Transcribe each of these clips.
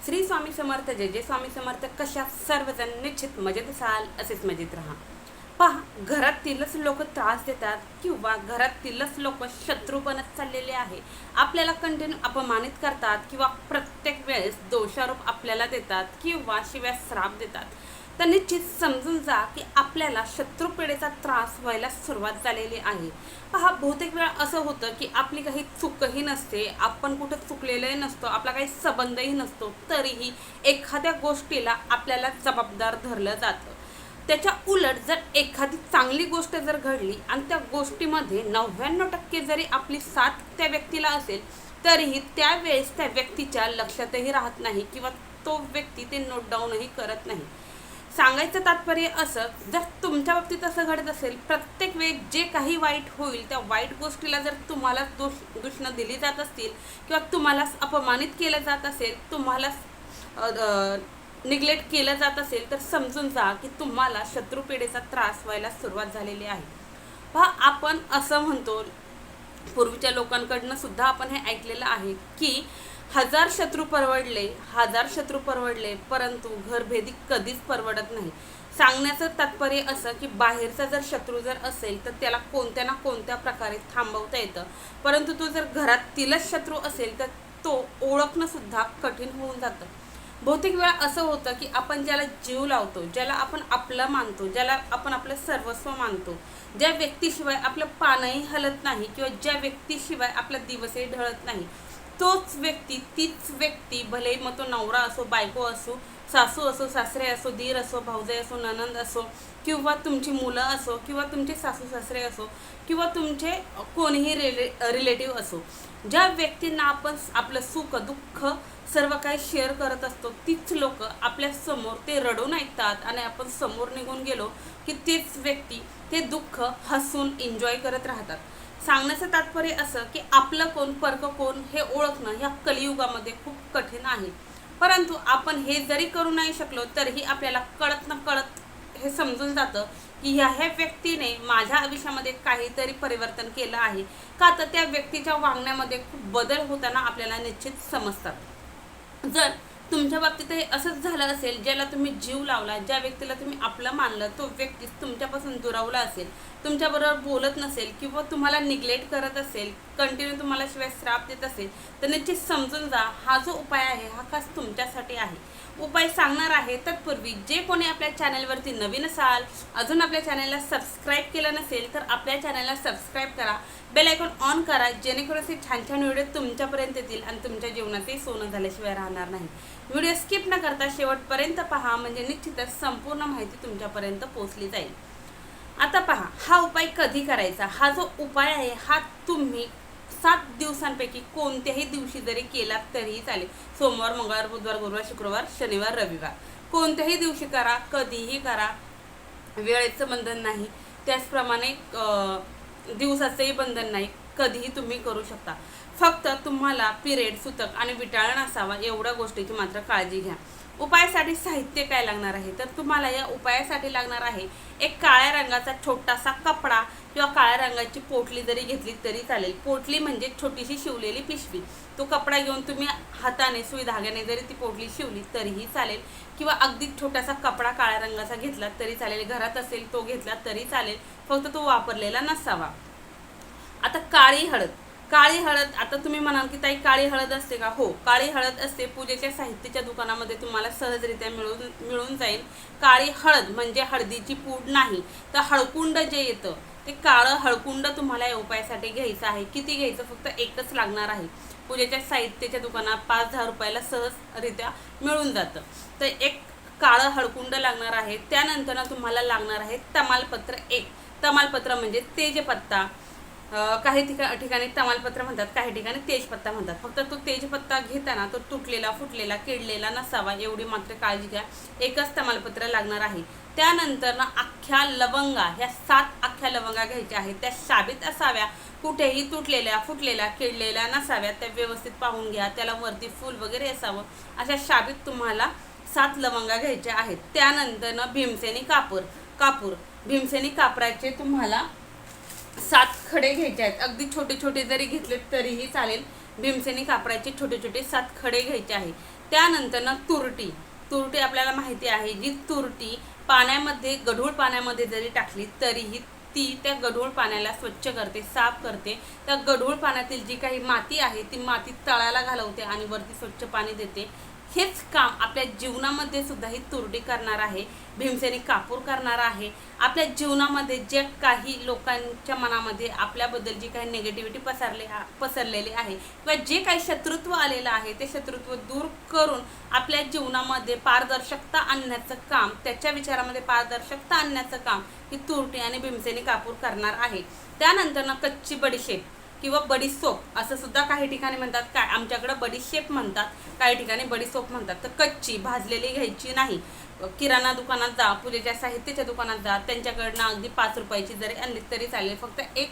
श्री स्वामी समर्थ, जय जय स्वामी समर्थ. कशा सर्वजण निश्चित मजेत असाल, असेच मजेत राहा. पहा, घरातीलच लोक त्रास देतात किंवा घरातीलच लोक शत्रू बनत चाललेले आहे. आपल्याला कंटिन्यू अपमानित करतात किंवा प्रत्येक वेळेस दोषारोप आपल्याला देतात किंवा शिव्या श्राप देतात. तर निश्चित समजून जा की आपल्याला शत्रुपिढीचा त्रास व्हायला सुरुवात झालेली आहे. पहा, बहुतेक वेळा असं होतं की आपली काही चूकही नसते, आपण कुठं चुकलेलंही नसतो, आपला काही संबंधही नसतो, तरीही एखाद्या गोष्टीला आपल्याला जबाबदार धरलं जातं. त्याच्या उलट जर एखादी चांगली गोष्ट जर घडली आणि त्या गोष्टीमध्ये 99% जरी आपली साथ त्या व्यक्तीला असेल, तरीही त्यावेळेस त्या व्यक्तीच्या लक्षातही राहत नाही किंवा तो व्यक्ती ते नोट डाऊनही करत नाही. सांगायचं तात्पर्य असं, जर तुमच्या बाबतीत असं घडत असेल, प्रत्येक वेळी जे काही वाईट होईल त्या वाईट गोष्टीला जर तुम्हाला दूषणं दिली जात असतील किंवा तुम्हाला अपमानित केलं जात असेल, तुम्हाला निग्लेक्ट केलं जात असेल, तर समजून जा की तुम्हाला शत्रुपिढीचा त्रास व्हायला सुरुवात झालेली आहे. पहा, आपण असं म्हणतो, पूर्वीच्या लोकांकडनं सुद्धा आपण हे ऐकलेलं आहे की 1000 शत्रू परवडले परंतु घरभेदी कधीच परवडत नाही. सांगण्याचं तात्पर्य असं की बाहेरचा जर शत्रू जर असेल तर त्याला कोणत्या ना कोणत्या प्रकारे थांबवता येतं, परंतु तो जर घरातीलच शत्रू असेल तर तो ओळखणं सुद्धा कठीण होऊन जातं. बहुतेक वेळा असं होतं की आपण ज्याला जीव लावतो, ज्याला आपण आपलं मानतो, ज्याला आपण आपलं सर्वस्व मानतो, ज्या व्यक्तीशिवाय आपलं पानही हलत नाही किंवा ज्या व्यक्तीशिवाय आपला दिवसही ढळत नाही, तोच व्यक्ती, तीच व्यक्ती, भले मग तो नवरा असो, बायको असो, सासू असो, सासरे असो, दीर असो, भाऊजाई असो, ननंद असो, किंवा तुमची मुलं असो, किंवा तुमचे सासू सासरे असो, किंवा तुमचे कोणीही रिलेटिव्ह असो, ज्या व्यक्तींना आपण आपलं सुख दुःख सर्व काही शेअर करत असतो, तीच लोक आपल्या समोर ते रडून ऐकतात आणि आपण समोर निघून गेलो की तीच व्यक्ती ते दुःख हसून एन्जॉय करत राहतात. सांगण्याचं तात्पर्य असं की आपलं कोण परक कोण हे ओळखणं ह्या कलियुगामध्ये खूप कठीण आहे. परंतु आपण हे जरी करू नाही शकलो तरीही आपल्याला कळत न कळत हे समजून जातं की ह्या व्यक्तीने माझ्या आयुष्यामध्ये काहीतरी परिवर्तन केलं आहे का, तर त्या व्यक्तीच्या वागण्यामध्ये खूप बदल होताना आपल्याला निश्चित समजतात. जर तुमच्या बाबतीत हे असंच झालं असेल, ज्याला तुम्ही जीव लावला, ज्या व्यक्तीला तुम्ही आपलं मानलं, तो व्यक्ती तुमच्यापासून दुरावला असेल, तुमच्याबरोबर बोलत नसेल किंवा तुम्हाला निग्लेक्ट करत असेल, कंटिन्यू तुम्हाला शिवाय श्राप देत असेल, तर निश्चित समजून जा हा जो उपाय आहे हा खास तुमच्यासाठी आहे. उपाय सांगणार आहे तत्पूर्वी जे कोणी आपल्या चॅनलवरती नवीन असाल, अजून आपल्या चॅनलला सबस्क्राईब केलं नसेल तर आपल्या चॅनलला सबस्क्राईब करा, बेल आयकॉन ऑन करा, जेणेकरून असे छान छान व्हिडिओ तुमच्यापर्यंत येतील आणि तुमच्या जीवनातही सोनं झाल्याशिवाय राहणार नाही. व्हिडिओ स्किप न करता शेवटपर्यंत पहा, म्हणजे निश्चितच संपूर्ण माहिती तुमच्यापर्यंत पोहोचली जाईल. आता पहा, हा उपाय कधी करायचा. हा जो उपाय आहे हा तुम्ही 7 दिवसांपैकी कोणत्याही दिवशी जरी केलात तरीही चालेल. सोमवार, मंगळवार, बुधवार, गुरुवार, शुक्रवार, शनिवार, रविवार, कोणत्याही दिवशी करा, कधीही करा, वेळेचं बंधन नाही, त्याचप्रमाणे दिवसाचंही बंधन नाही, कधीही तुम्ही करू शकता. फक्त तुम्हाला पिरियड, सुतक आणि विटाळण असावा एवढ्या गोष्टीची मात्र काळजी घ्या. उपायासाठी साहित्य काय लागणार आहे, तर तुम्हाला या उपायासाठी लागणार आहे एक काळ्या रंगाचा छोटासा कपडा किंवा काळ्या रंगाची पोटली जरी घेतली तरी चालेल. पोटली म्हणजे छोटीशी शिवलेली पिशवी. तो कपडा घेऊन तुम्ही हाताने सुई धाग्याने जरी ती पोटली शिवली तरीही चालेल, किंवा अगदी छोटासा कपडा काळ्या रंगाचा घेतला तरी चालेल, घरात असेल तो घेतला तरी चालेल, फक्त तो वापरलेला नसावा. आता काळी हळद. काळी हळद, आता तुम्ही म्हणाल की ताई काळी हळद असते का? हो, काळी हळद असते. पूजेच्या साहित्याच्या दुकानामध्ये तुम्हाला सहजरित्या मिळून जाईल. काळी हळद म्हणजे हळदीची पूड नाही, तर हळकुंड जे येतं ते काळं हळकुंड तुम्हाला या उपायासाठी घ्यायचं आहे. किती घ्यायचं? फक्त एकच लागणार आहे. पूजेच्या साहित्याच्या दुकानात 5-10 रुपयाला सहजरित्या मिळून जातं. तर एक काळं हळकुंड लागणार आहे. त्यानंतर तुम्हाला लागणार आहे तमालपत्र 1. तमालपत्र म्हणजे तेजपत्ता. काही ठिकाणी तमालपत्र म्हणतात, काही ठिकाणी तेजपत्ता म्हणतात. फक्त तो तेजपत्ता घेताना तो तुटलेला, फुटलेला, किडलेला नसावा एवढी मात्र काळजी घ्या. एकच तमालपत्र लागणार आहे. त्यानंतर अख्ख्या लवंगा, ह्या 7 अख्ख्या लवंगा घ्यायच्या आहेत. त्या शाबीत असाव्या, कुठेही तुटलेल्या, फुटलेल्या, किडलेल्या नसाव्या. त्या व्यवस्थित पाहून घ्या, त्याला वरती फूल वगैरे असावं. अशा शाबीत तुम्हाला 7 लवंगा घ्यायच्या आहेत. त्यानंतर भीमसेनी कापूर, भीमसेनी कापराचे तुम्हाला 7 खडे घ्यायचे आहेत. अगदी छोटे छोटे जरी घेतले तरीही चालेल. भीमसेनी कापडाचे छोटे छोटे 7 खडे घ्यायचे आहेत. त्यानंतर तुरटी. तुरटी आपल्याला माहिती आहे, जी तुरटी पाण्यामध्ये, गढूळ पाण्यामध्ये जरी टाकली तरीही ती त्या गढूळ पाण्याला स्वच्छ करते, साफ करते. त्या गढूळ पाण्यातील जी काही माती आहे ती माती तळाला घालवते आणि वरती स्वच्छ पाणी देते. हेच काम आपल्या जीवनामध्ये सुद्धा ही तुरटी करणार आहे. भीमसेनी कापूर करणार आहे. आपल्या जीवनामध्ये जे काही लोकांच्या मनामध्ये आपल्याबद्दल जी काही निगेटिव्हिटी पसरलेली आहे किंवा जे काही शत्रुत्व आलेलं आहे ते शत्रुत्व दूर करून आपल्या जीवनामध्ये पारदर्शकता आणण्याचं काम, त्याच्या विचारामध्ये पारदर्शकता आणण्याचं काम ही तुरटी आणि भीमसेनी कापूर करणार आहे. त्यानंतर कच्ची बडीशेप किंवा बडीसोप असं सुद्धा काही ठिकाणी म्हणतात. काय आमच्याकडे बडीशेप म्हणतात, काही ठिकाणी बडीसोप म्हणतात. तर कच्ची, भाजलेली घ्यायची नाही. किराणा दुकानात जा, पूजेच्या साहित्याच्या दुकानात जा, त्यांच्याकडनं अगदी 5 रुपयाची जरी आणली तरी चालेल. फक्त 1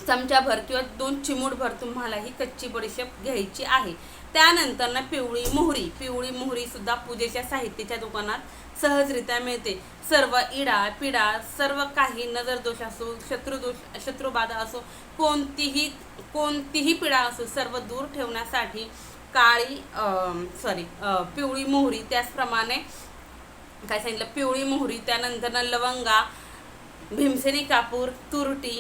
चमचाभर किंवा 2 चिमूटभर तुम्हाला ही कच्ची बडीशेप घ्यायची आहे. त्यानंतर पिवळी मोहरी. पिवळी मोहरी सुद्धा पूजेच्या साहित्याच्या दुकानात सहजरित्या मिळते. सर्व इडा पिडा, सर्व काही नजरदोष असो, शत्रुबाधा असो, कोणतीही पिडा असो, सर्व दूर ठेवण्यासाठी पिवळी मोहरी, त्याचप्रमाणे काय सांगितलं, पिवळी मोहरी, त्यानंतर लवंगा, भीमसेनी कापूर, तुरटी,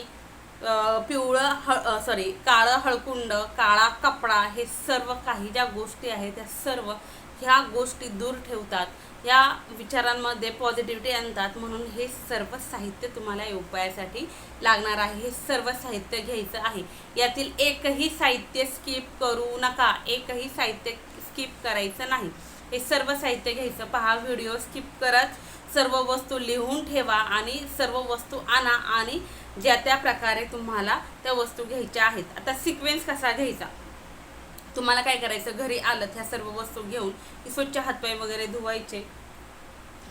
काळं हळकुंड, काळा कपडा, हे सर्व काही ज्या गोष्टी आहेत त्या सर्व ह्या गोष्टी दूर ठेवतात, ह्या विचारांमध्ये पॉझिटिव्हिटी आणतात. म्हणून हे सर्व साहित्य तुम्हाला या उपायासाठी लागणार आहे. हे सर्व साहित्य घ्यायचं आहे. यातील एकही साहित्य स्किप करू नका, एकही साहित्य स्किप करायचं नाही. हे सर्व साहित्य घ्यायचं. पहा व्हिडिओ स्किप करत सर्व वस्तू लिहून ठेवा आणि सर्व वस्तू आणा आणि ज्या त्या प्रकारे तुम्हाला त्या वस्तू घ्यायच्या आहेत. आता सिक्वेन्स कसा घ्यायचा, तुम्हाला काय करायचं, घरी आलं ह्या सर्व वस्तू घेऊन स्वच्छ हातपाय वगैरे धुवायचे.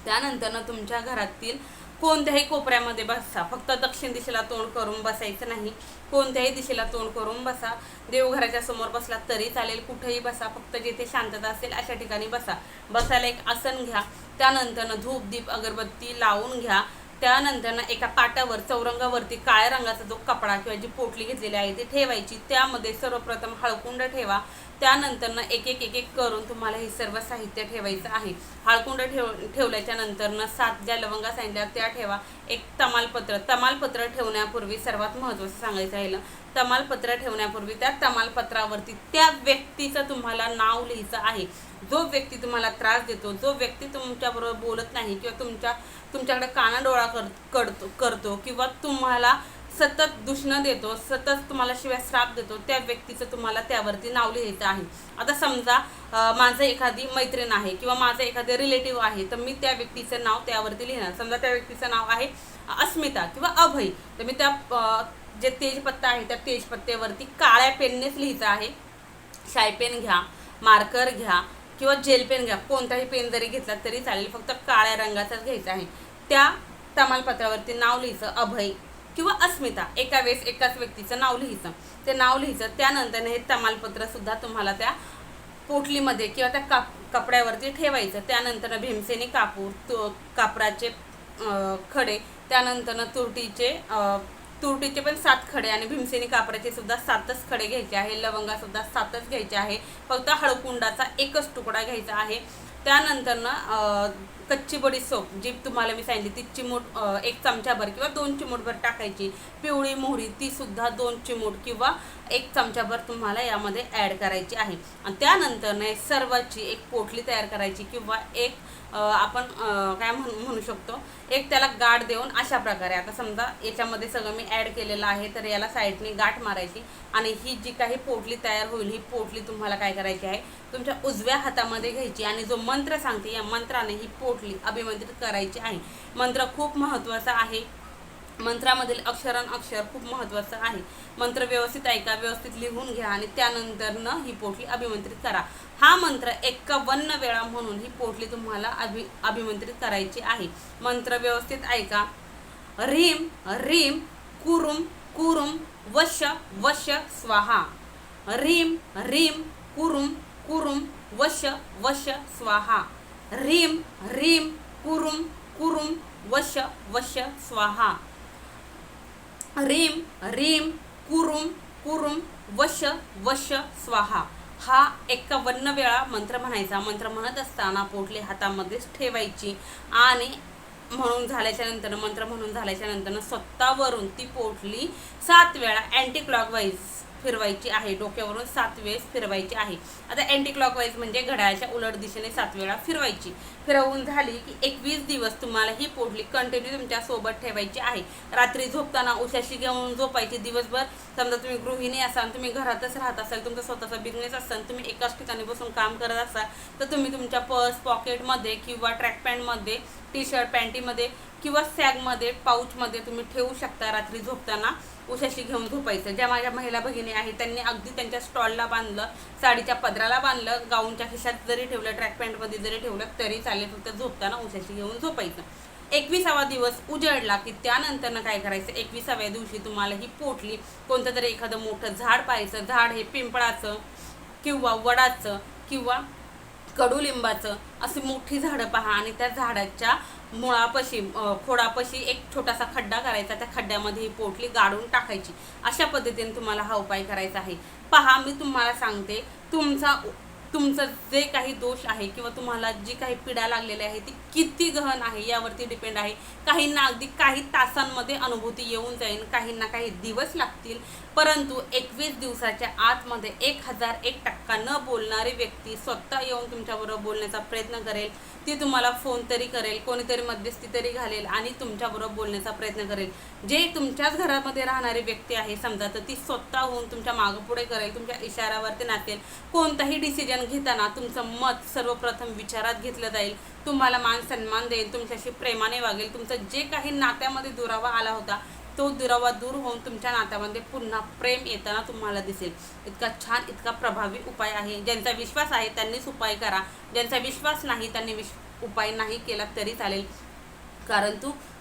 त्यानंतर तुमच्या घरातील कोणत्याही कोपऱ्यामध्ये बसा. फक्त दक्षिण दिशेला तोंड करून बसायचं नाही, कोणत्याही दिशेला तोंड करून बसा. देवघराच्या समोर बसला तरी चालेल, कुठेही बसा, फक्त जिथे शांतता असेल अशा ठिकाणी बसा. बसायला एक आसन घ्या. त्यानंतर धूप दीप अगरबत्ती लावून घ्या. त्यानंतर एका पाटावर चौरंगावरती काळ्या रंगाचा जो कपडा किंवा जी पोटली घेतलेली आहे ती ठेवायची. त्यामध्ये सर्वप्रथम हळकुंड ठेवा. त्यानंतर एक एक करून तुम्हाला हे सर्व साहित्य ठेवायचं आहे. हळकुंड ठेवल्याच्या नंतर 7 ज्या लवंगा सांगितल्या त्या ठेवा. एक तमालपत्र ठेवण्यापूर्वी सर्वात महत्त्वाचं सांगायचं राहिलं, तमालपत्र ठेवण्यापूर्वी त्या तमालपत्रावरती त्या व्यक्तीचं तुम्हाला नाव लिहायचं आहे. जो व्यक्ती तुम्हाला त्रास देतो, जो व्यक्ती तुमच्याबरोबर बोलत नाही किंवा तुमच्याकडे कानाडोळा करतो किंवा तुम्हाला सतत दूषण देतो, सतत तुम्हाला शिवाय श्राप देतो, त्या व्यक्तीचं तुम्हाला त्यावरती नाव लिहायचं आहे. आता समजा माझं एखादी मैत्रीण आहे किंवा माझं एखादे रिलेटिव्ह आहे, तर मी त्या व्यक्तीचं नाव त्यावरती लिहिणार. समजा त्या व्यक्तीचं नाव आहे अस्मिता किंवा अभय, तर मी त्या जे तेजपत्ता आहे त्या तेजपत्त्यावरती काळ्या पेननेच लिहायचं आहे. शाईपेन घ्या, मार्कर घ्या किंवा जेल पेन घ्या, कोणताही पेन जरी घेतला तरी चालेल, फक्त काळ्या रंगाचाच घ्यायचा आहे. त्या तमालपत्रावरती नाव लिहायचं अभय किंवा अस्मिता, एका वेळेस एकाच व्यक्तीचं नाव लिहायचं. ते नाव लिहायचं. त्यानंतर हे तमालपत्र सुद्धा तुम्हाला त्या पोटलीमध्ये किंवा त्या कपड्यावरती ठेवायचं. त्यानंतर भीमसेनी कापूर, कापराचे खडे, त्यानंतर तुरटीचे पण 7 खडे आणि भीमसेनी कापराचे सुद्धा 7च खडे घ्यायचे आहे. लवंगा सुद्धा 7च घ्यायचे आहे. फक्त हळकुंडाचा एकच तुकडा घ्यायचा आहे. त्यानंतर कच्ची बडीसोप जी तुम्हाला मी सांगितली ती चिमूट 1 चमचाभर किंवा 2 चिमूटभर टाकायची. पिवळी मोहरी ती सुद्धा 2 चिमूट किंवा 1 चमचाभर तुम्हाला यामध्ये ॲड करायची आहे. आणि त्यानंतर सर्वाची एक पोटली तयार करायची किंवा एक आपण काय म्हणू शकतो, एक त्याला गाठ देऊन अशा प्रकारे. आता समजा याच्यामध्ये सगळं मी ॲड केलेलं आहे, तर याला साईडने गाठ मारायची आणि ही जी काही पोटली तयार होईल ही पोटली तुम्हाला काय करायची आहे, तुमच्या उजव्या हातामध्ये घ्यायची आणि जो मंत्र सांगते या मंत्राने ही पोटली अभिमंत्रित करायची आहे. मंत्र खूप महत्त्वाचा आहे. मंत्रामधील अक्षर खूप महत्त्वाचं आहे. मंत्र व्यवस्थित ऐका, व्यवस्थित लिहून घ्या आणि त्यानंतर ही पोटली अभिमंत्रित करा. हा मंत्र 51 वेळा म्हणून ही पोटली तुम्हाला अभिमंत्रित करायची आहे. मंत्र व्यवस्थित ऐका. ह्रीम ह्रीम कुरुम कुरुम वश वश स्वाहा. ह्रीम ह्रीम कुरुम कुरुम वश वश स्वाहा. ह्रीम ह्रीम कुरुम कुरुम वश वश स्वाहा. ह्रीम ह्रीम कुरुम कुरुम वश वश स्वाहा. हा 51 वेळा मंत्र म्हणायचा. मंत्र म्हणत असताना पोटली हातामध्येच ठेवायची आणि मंत्र म्हणून झाल्याच्या नंतर स्वतःवरून ती पोटली 7 वेळा अँटी क्लॉकवाईज फिरवायची आहे. डोक्यावरून 7 वेळेस फिरवायची आहे. आता अँटी क्लॉकवाईज म्हणजे घड्याळाच्या उलट दिशेने 7 वेळा फिरवायची. फिरवून झाली की 21 दिवस तुम्हाला ही पोटली कंटिन्यू तुमच्या सोबत ठेवायची आहे. रात्री झोपताना उशाशी घेऊन झोपायची. दिवसभर समजा तुम्ही गृहिणी असाल, तुम्ही घरातच राहत असाल, तुमचा स्वतःचा बिझनेस असाल, तुम्ही एकाच ठिकाणी बसून काम करत असाल, तर तुम्ही तुमच्या पर्स पॉकेटमध्ये किंवा ट्रॅक पॅन्टमध्ये, टी शर्ट पॅन्टीमध्ये किंवा सॅगमध्ये, पाऊचमध्ये तुम्ही ठेवू शकता. रात्री झोपताना उशाशी घेऊन झोपायचं. ज्या माझ्या महिला भगिनी आहेत त्यांनी अगदी त्यांच्या स्टॉलला बांधलं, साडीच्या पदराला बांधलं, गाऊनच्या खिशात जरी ठेवलं, ट्रॅक पॅन्टमध्ये जरी ठेवलं तरी चालेल. फक्त झोपताना उशाशी घेऊन झोपायचं. 21वा दिवस उजळला की त्यानंतर काय करायचं, 21व्या दिवशी तुम्हाला ही पोटली कोणतं तरी एखादं मोठं झाड पाहायचं. झाड हे पिंपळाचं किंवा वडाचं किंवा कडुलिंबाचं अशी मोठी झाडं पहा आणि त्या झाडाच्या मुळापाशी खोडापाशी एक छोटासा खड्डा करायचा. त्या खड्ड्यामध्ये ही पोटली गाडून टाकायची. अशा पद्धतीने तुम्हाला हा उपाय करायचा आहे. पहा, मी तुम्हाला सांगते, तुमचं जे काही दोष आहे किंवा तुम्हाला जी काही पीडा लागलेली आहे ती किती गहन आहे यावरती डिपेंड आहे. काहींना अगदी काही तासांमध्ये अनुभूती येऊन जाईल, काहींना काही दिवस लागतील, परंतु 21 दिवसाच्या आतमध्ये 1001% न बोलणारी व्यक्ती स्वतः येऊन तुमच्याबरोबर बोलण्याचा प्रयत्न करेल. ती तुम्हाला फोन तरी करेल, कोणीतरी मध्यस्थी तरी घालेल आणि तुमच्याबरोबर बोलण्याचा प्रयत्न करेल. जे तुमच्याच घरामध्ये राहणारी व्यक्ती आहे समजा, तर ती स्वतः होऊन तुमच्या मागपुढे करेल, तुमच्या इशाऱ्यावरती नाचेल. कोणताही डिसिजन घेताना तुमचं मत सर्वप्रथम विचारात घेतलं जाईल. तुम्हाला मान सन्मान देईल, तुमच्याशी प्रेमाने वागेल. तुमचं जे काही नात्यामध्ये दुरावा आला होता तो दुरावा दूर होऊन तुमच्या नात्यामध्ये पुन्हा प्रेम येताना तुम्हाला दिसेल. इतका छान, इतका प्रभावी उपाय आहे. ज्यांचा विश्वास आहे त्यांनीच उपाय करा. ज्यांचा विश्वास नाही त्यांनी उपाय नाही केला तरी चालेल.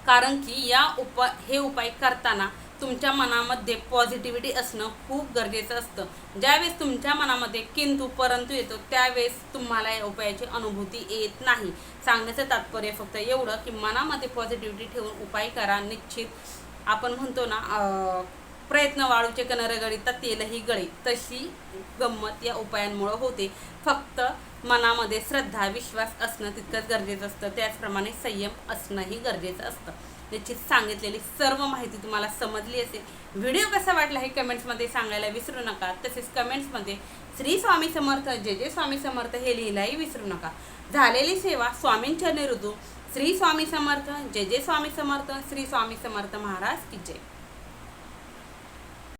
कारण की हे उपाय करताना तुमच्या मनामध्ये पॉझिटिव्हिटी असणं खूप गरजेचं असतं. ज्यावेळेस तुमच्या मनामध्ये किंतु परंतु येतो त्यावेळेस तुम्हाला या उपायाची अनुभूती येत नाही. सांगण्याचं तात्पर्य फक्त एवढं की मनामध्ये पॉझिटिव्हिटी ठेवून उपाय करा. निश्चित आपण म्हणतो ना, प्रयत्न वाळूचे कण रगडिता तेलही गळे, तशी गंमत या उपायांमुळे होते. फक्त मनामध्ये श्रद्धा, विश्वास असणं तितकंच गरजेचं असतं. त्याचप्रमाणे संयम असणंही गरजेचं असतं. निश्चित सांगितलेली सर्व माहिती तुम्हाला समजली असेल. व्हिडिओ कसा वाटला हे कमेंट्समध्ये सांगायला विसरू नका. तसेच कमेंट्समध्ये श्री स्वामी समर्थ, जय जय स्वामी समर्थ हे लिहिलाही विसरू नका. झालेली सेवा स्वामींचरणी रुजू. श्री स्वामी समर्थ, जय जय स्वामी समर्थ. श्री स्वामी समर्थ महाराज की जय.